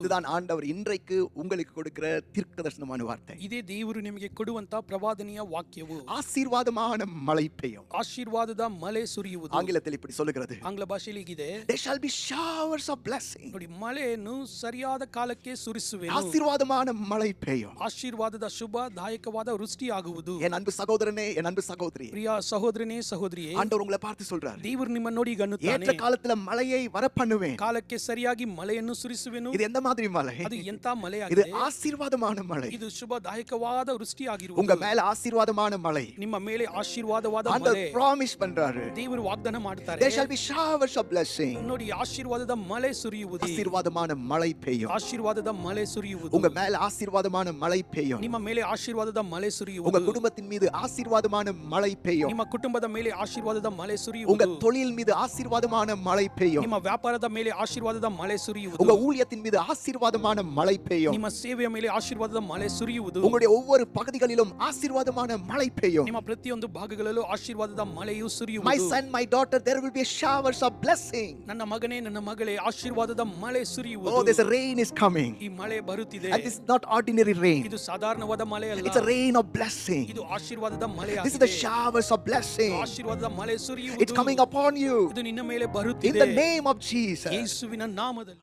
இதுதான் ஆண்டவர் இன்றைக்கு உங்களுக்கு கொடுக்கிற தீர்க்கதரிசனமான வார்த்தை. ಇದೇ ದೇವರು ನಿಮಗೆ ಕೊಡುವಂತ ಪ್ರವಾದನೆಯ ವಾಕ್ಯವು. ஆசீர்வாதமான மழை பெய்யும். ಆಶೀರ್ವಾದದ ಮಳೆ ಸುರಿಯುವುದು. ஆங்கிலத்தில் இப்படி சொல்லுகிறது. ಆಂಗ್ಲ ಭಾಷೆಯಲ್ಲಿ ಹೀಗಿದೆ. There shall be showers of blessing. ನೋಡಿ, ಮಳೆಯನ್ನು ಸರಿಯಾದ ಕಾಲಕ್ಕೆ ಸುರಿಸುವೆನು. ஆசீர்வாதமான மழை பெய்யும். ಆಶೀರ್ವಾದದ ಶುಭದಾಯಕವಾದ ವೃಷ್ಟಿಯಾಗುವುದು. என் அன்பு சகோதரனே, என் அன்பு சகோதரி, ಪ್ರಿಯ ಸಹೋದರನೇ ಸಹೋದರಿಯೇ, ஆண்டவர் உங்களை பார்த்து சொல்றார். ದೇವರು ನಿಮ್ಮ ನೋಡಿ ಈಗ ಅನ್ನುತ್ತಾನೆ, ஏற்ற காலத்துல மழையை வர பண்ணுவேன். ಕಾಲಕ್ಕೆ ಸರಿಯಾಗಿ ಮಳೆಯನ್ನು ಸುರಿಸುವೆನು. இது எந்த மாதிரி மழை? ಅದು ಎಂತ இது ಮಳೆಯಾಗಿದೆ? ஆசீர்வாதமான மழை. ಇದು ಶುಭದಾಯಕವಾದ ವೃಷ್ಟಿಯಾಗಿರುವುದು. உங்க மேல ஆசீர்வாதமான மழை. ನಿಮ್ಮ ಮೇಲೆ ಆಶೀರ್ವಾದವಾದ ಮಳೆ. ஆண்டவர் ಪ್ರಾಮಿಸ್ பண்றாரு. ದೇವರು ವಾಗ್ದಾನ ಮಾಡುತ್ತಾರೆ. There shall be showers of blessing. ನೋಡಿ, ಆಶೀರ್ವಾದದ ಮಳೆ ಸುರಿಯುವುದು. ஆசீர்வாதமான மழை பெய்யும். ಆಶೀರ್ವಾದದ ಮಳೆ ಸುರಿಯುವುದು. உங்க மேல ஆசீர்வாதமான மழை பெய்யும். ನಿಮ್ಮ ಮೇಲೆ ಆಶೀರ್ವಾದದ ಮಳೆ ಸುರಿಯುವುದು. உங்க குடும்பத்தின் மீது ஆசீர்வாதமான மழை பெய்யும். ನಿಮ್ಮ ಕುಟುಂಬದ ಮೇಲೆ ಆಶೀರ್ವಾದದ ಮಳೆ உங்க ಸುರಿಯುವುದು. தொழில் மீது ஆசீர்வாதமான மழை பெய்யும். ನಿಮ್ಮ ವ್ಯಾಪಾರದ ಮೇಲೆ ಆಶೀರ್ವಾದದ ಮಳೆ ಸುರಿಯುವುದು. உங்க ஊழியத்தின் மீது ஆசீர்வாதமான மழை பெய்யும். ನಿಮ್ಮ ಸೇವೆಯ ಮೇಲೆ ಆಶೀರ್ವಾದದ ಮಳೆ ಸುರಿಯುವುದು. உங்களுடைய ஒவ்வொரு பகுதிகளிலும் ஆசீர்வாதமான மழை பெய்யும். ನಿಮ್ಮ ಪ್ರತಿಯೊಂದು ಭಾಗಗಳಲ್ಲೂ ಆಶೀರ್ವಾದದ ಮಳೆಯು My ಸುರಿಯುವುದು. son, my daughter, there will be showers of blessing. ನನ್ನ ಮಗನೇ, ನನ್ನ ಮಗಳೇ, ಆಶೀರ್ವಾದದ ಮಳೆ Oh, ಸುರಿಯುವುದು. this rain is coming. ಈ ಮಳೆ ಬರುತ್ತಿದೆ. And this is not ordinary rain. ಇದು ಸಾಧಾರಣವಾದ ಮಳೆ ಅಲ್ಲ. It's a rain of blessing. ಇದು ಆಶೀರ್ವಾದದ ಮಳೆ This is the ಆಗಿದೆ. showers of blessing. ಆಶೀರ್ವಾದದ ಮಳೆ It's ಸುರಿಯುವುದು. coming upon you ಇದು ನಿನ್ನ ಮೇಲೆ in ಬರುತ್ತಿದೆ. the name of Jesus. ಯೇಸುವಿನ ನಾಮದಲ್ಲಿ.